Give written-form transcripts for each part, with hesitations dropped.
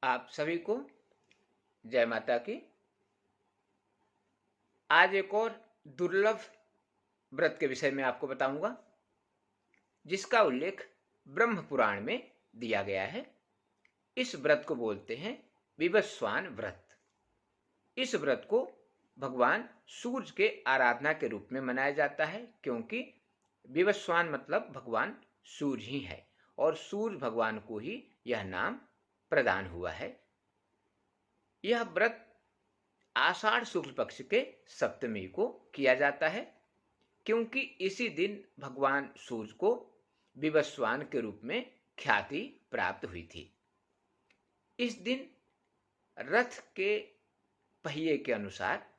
आप सभी को जय माता की। आज एक और दुर्लभ व्रत के विषय में आपको बताऊंगा, जिसका उल्लेख ब्रह्म पुराण में दिया गया है। इस व्रत को बोलते हैं विवस्वान व्रत। इस व्रत को भगवान सूर्य के आराधना के रूप में मनाया जाता है, क्योंकि विवस्वान मतलब भगवान सूर्य ही है और सूर्य भगवान को ही यह नाम प्रदान हुआ है। यह व्रत आषाढ़ शुक्ल पक्ष के सप्तमी को किया जाता है, क्योंकि इसी दिन भगवान सूर्य को विवस्वान के रूप में ख्याति प्राप्त हुई थी। इस दिन रथ के पहिए के अनुसार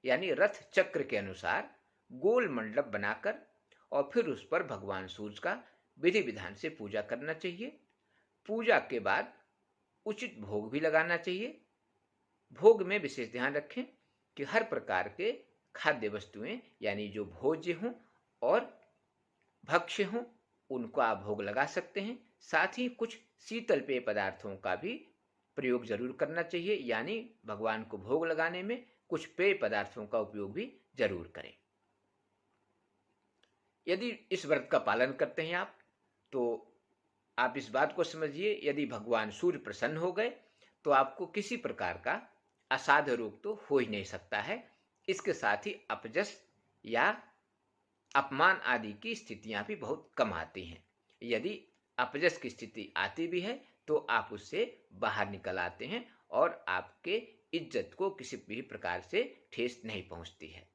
यानी रथ चक्र के अनुसार गोल मंडप बनाकर और फिर उस पर भगवान सूर्य का विधि विधान से पूजा करना चाहिए। पूजा के बाद उचित भोग भी लगाना चाहिए। भोग में विशेष ध्यान रखें कि हर प्रकार के खाद्य वस्तुएं यानी जो भोज्य हों और भक्ष्य हों उनको आप भोग लगा सकते हैं। साथ ही कुछ शीतल पेय पदार्थों का भी प्रयोग जरूर करना चाहिए, यानी भगवान को भोग लगाने में कुछ पेय पदार्थों का उपयोग भी जरूर करें। यदि इस व्रत का पालन करते हैं आप, तो आप इस बात को समझिए, यदि भगवान सूर्य प्रसन्न हो गए तो आपको किसी प्रकार का असाध्य रोग तो हो ही नहीं सकता है। इसके साथ ही अपजस या अपमान आदि की स्थितियां भी बहुत कम आती हैं। यदि अपजस की स्थिति आती भी है तो आप उससे बाहर निकल आते हैं और आपके इज्जत को किसी भी प्रकार से ठेस नहीं पहुंचती है।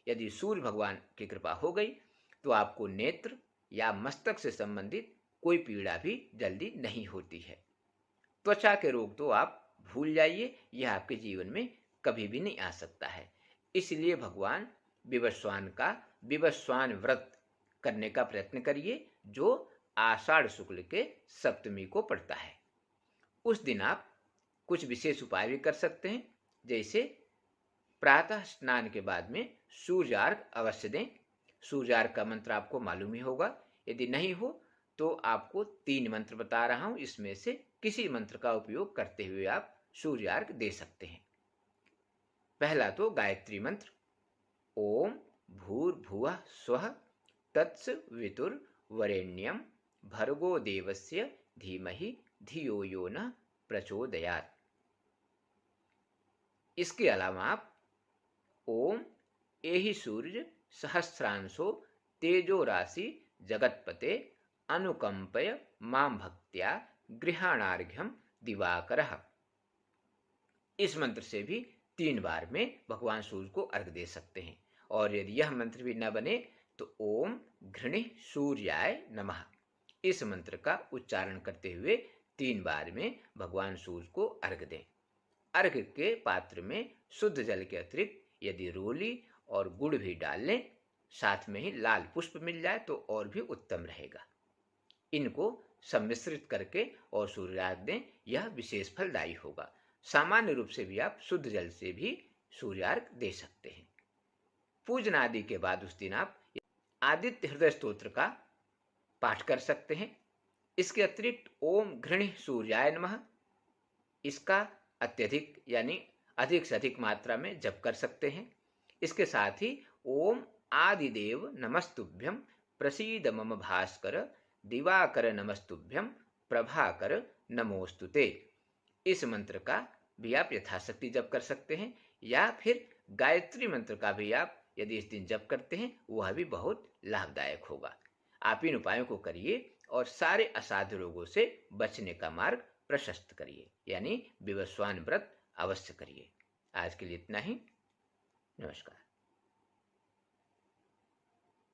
यदि सूर्य भगवान की कृपा हो गई तो आपको नेत्र या मस्तक से संबंधित कोई पीड़ा भी जल्दी नहीं होती है। त्वचा के रोग तो आप भूल जाइए, यह आपके जीवन में कभी भी नहीं आ सकता है। इसलिए भगवान विवस्वान का विवस्वान व्रत करने का प्रयत्न करिए, जो आषाढ़ शुक्ल के सप्तमी को पड़ता है। उस दिन आप कुछ विशेष उपाय भी कर सकते हैं, जैसे प्रातः स्नान के बाद में सूर्यार्घ अवश्य दें। सूर्यार्घ का मंत्र आपको मालूम ही होगा। यदि नहीं हो तो आपको 3 मंत्र बता रहा हूं, इसमें से किसी मंत्र का उपयोग करते हुए आप सूर्यार्घ दे सकते हैं। पहला तो गायत्री मंत्र, ओम भूर्भुवः स्वः तत्सवितुर्वरेण्यं भर्गो देवस्य धीमहि धियो यो नः प्रचोदयात्। इसके अलावा आप ओम एहि सूर्य सहस्रांशो तेजो राशि जगतपते अनुकंपय मां भक्त्या गृहाणार्घ्यम दिवाकरः, इस मंत्र से भी 3 बार में भगवान सूर्य को अर्घ दे सकते हैं। और यदि यह मंत्र भी न बने तो ओम घृणि सूर्याय नमः, इस मंत्र का उच्चारण करते हुए 3 बार में भगवान सूर्य को अर्घ दें। अर्घ के पात्र में शुद्ध जल के अतिरिक्त यदि रोली और गुड़ भी डाल लें, साथ में ही लाल पुष्प मिल जाए तो और भी उत्तम रहेगा। इनको सम्मिश्रित करके और सूर्यार्घ दें, यह विशेष फलदायी होगा। सामान्य रूप से भी आप शुद्ध जल से भी सूर्यार्घ दे सकते हैं। पूजन आदि के बाद उस दिन आप आदित्य हृदय स्तोत्र का पाठ कर सकते हैं। इसके अतिरिक्त ओम घृणि सूर्याय नमः, इसका अत्यधिक यानी अधिक से अधिक मात्रा में जप कर सकते हैं। इसके साथ ही ओम आदिदेव नमस्तुभ्यं प्रसीद मम भास्कर दिवाकर नमस्तुभ्यं प्रभाकर नमोस्तुते, इस मंत्र का भी आप यथाशक्ति जप कर सकते हैं। या फिर गायत्री मंत्र का भी आप यदि इस दिन जप करते हैं, वह भी बहुत लाभदायक होगा। आप इन उपायों को करिए और सारे असाध्य रोगों से बचने का मार्ग प्रशस्त करिए, यानी विवस्वान व्रत अवश्य करिए। आज के लिए इतना ही। नमस्कार।